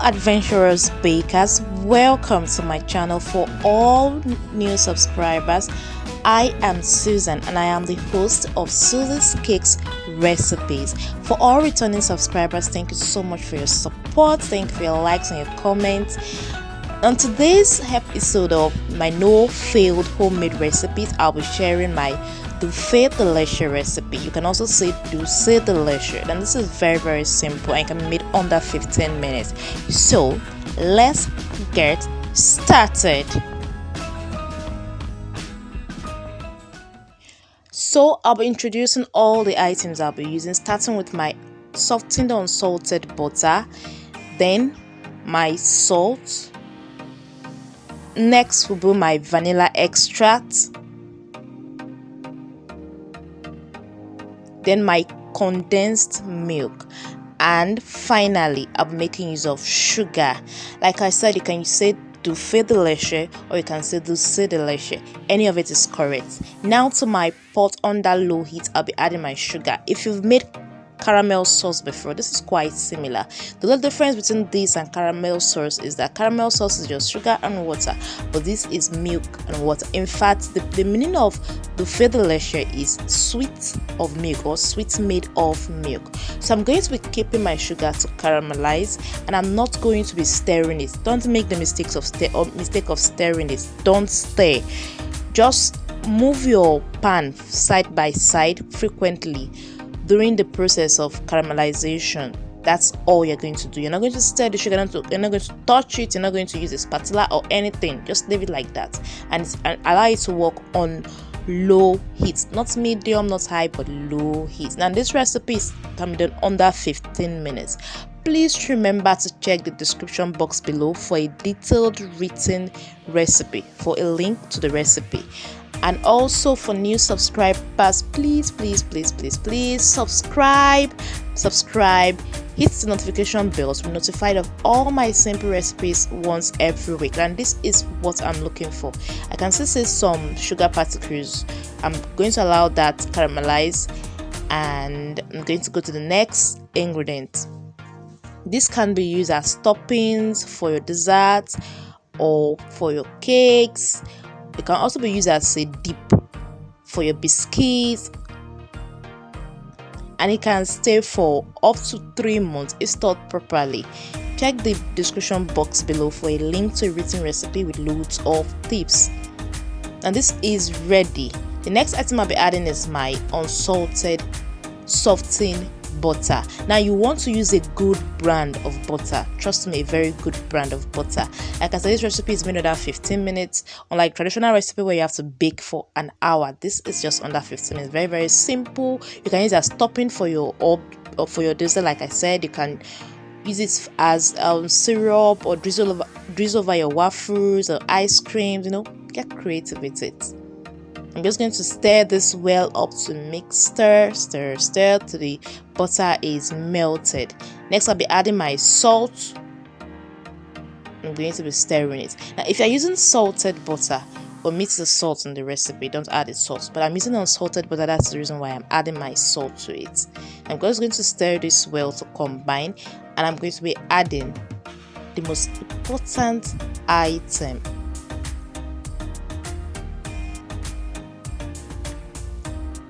adventurous bakers, welcome to my channel. For all new subscribers, I am Susan and I am the host of Susie's Cakes Recipes. For all returning subscribers, thank you so much for your support. Thank you for your likes and your comments. On today's episode of my no-failed homemade recipes, I'll be sharing my Dulce de Leche recipe. You can also say Dulce de Leche, and this is very simple and can be made under 15 minutes. So let's get started. So I'll be introducing all the items I'll be using, starting with my softened unsalted butter, then my salt. Next will be my vanilla extract, then my condensed milk, and finally I'll be making use of sugar. Like I said, you can say Dulce de Leche or you can say Dulce de Leche. Any of it is correct. Now to my pot under low heat, I'll be adding my sugar. If you've made caramel sauce before, this is quite similar. The little difference between this and caramel sauce is that caramel sauce is just sugar and water, but this is milk and water. In fact, the meaning of Dulce de Leche is sweet of milk or sweet made of milk. So I'm going to be keeping my sugar to caramelize, and I'm not going to be stirring it. Don't make the mistake of stirring it. Don't stir. Just move your pan side by side frequently during the process of caramelization. That's all you're going to do. You're not going to stir the sugar, you're not going to touch it, you're not going to use a spatula or anything. Just leave it like that and allow it to work on low heat, not medium, not high, but low heat. Now this recipe can be done under 15 minutes. Please remember to check the description box below for a detailed written recipe, for a link to the recipe. And also for new subscribers, please subscribe, hit the notification bell to be notified of all my simple recipes once every week. And this is what I'm looking for. I can still see some sugar particles. I'm going to allow that caramelize, and I'm going to go to the next ingredient. This can be used as toppings for your desserts or for your cakes. It can also be used as a dip for your biscuits, and it can stay for up to 3 months if stored properly. Check the description box below for a link to a written recipe with loads of tips. And this is ready. The next item I'll be adding is my unsalted softened butter. Now you want to use a good brand of butter. Trust me, a very good brand of butter. Like I said, this recipe is made under 15 minutes. Unlike traditional recipe where you have to bake for an hour, this is just under 15 minutes. Very simple. You can use it as topping for your or for your dessert. Like I said, you can use it as syrup or drizzle over your waffles or ice creams. You know, get creative with it. I'm just going to stir this well up to mix, stir till the butter is melted. Next, I'll be adding my salt. I'm going to be stirring it. Now, if you're using salted butter, omit the salt in the recipe. Don't add the salt. But I'm using unsalted butter. That's the reason why I'm adding my salt to it. I'm just going to stir this well to combine, and I'm going to be adding the most important item.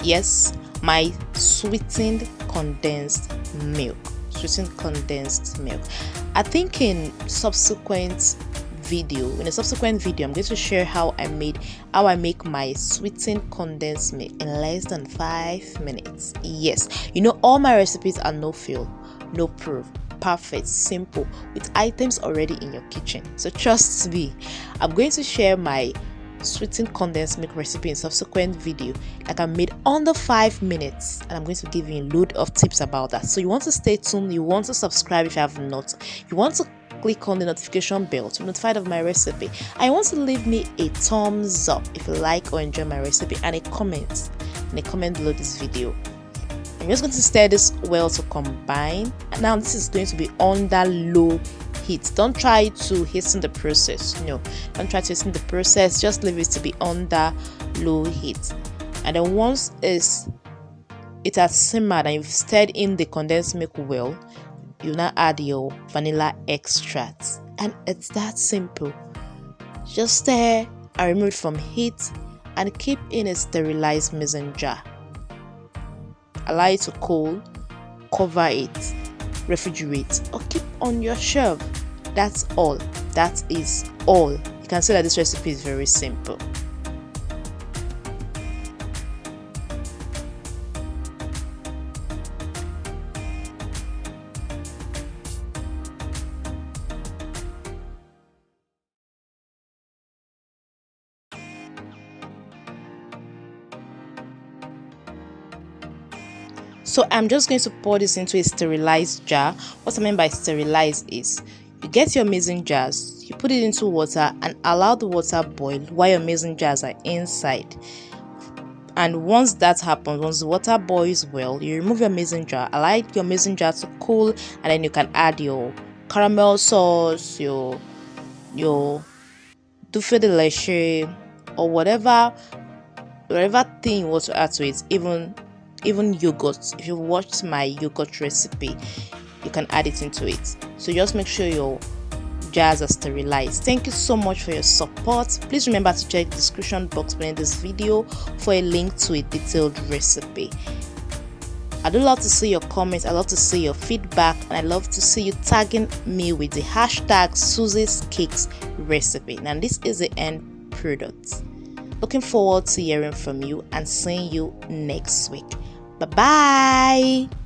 Yes, my sweetened condensed milk. I think in a subsequent video, I'm going to share how I make my sweetened condensed milk in less than 5 minutes. Yes, you know, all my recipes are no fail, no proof, perfect, simple, with items already in your kitchen. So trust me, I'm going to share my sweetened condensed milk recipe in subsequent video like I made under 5 minutes, and I'm going to give you a load of tips about that. So you want to stay tuned, you want to subscribe if you have not, you want to click on the notification bell to be notified of my recipe, and you want to leave me a thumbs up if you like or enjoy my recipe, and a comment below this video. I'm just going to stir this well to combine, and now this is going to be under low heat. Don't try to hasten the process. No, don't try to hasten the process. Just leave it to be under low heat. And then once it has simmered and you've stirred in the condensed milk well, you now add your vanilla extract, and it's that simple. Just stir and remove it from heat and keep in a sterilized mason jar. Allow it to cool, cover it, refrigerate, or keep on your shelf. That's all. That is all. You can see that this recipe is very simple. So I'm just going to pour this into a sterilized jar. What I mean by sterilized is you get your mason jars, you put it into water and allow the water boil while your mason jars are inside. And once that happens, once the water boils well, you remove your mason jar, allow your mason jar to cool, and then you can add your caramel sauce, your Dulce de Leche, or whatever thing you want to add to it, even yogurt. If you watched my yogurt recipe, you can add it into it. So just make sure your jars are sterilized. Thank you so much for your support. Please remember to check the description box beneath this video for a link to a detailed recipe. I do love to see your comments, I love to see your feedback, and I love to see you tagging me with the hashtag Susie's Cakes recipe. And this is the end product. Looking forward to hearing from you and seeing you next week. Bye bye.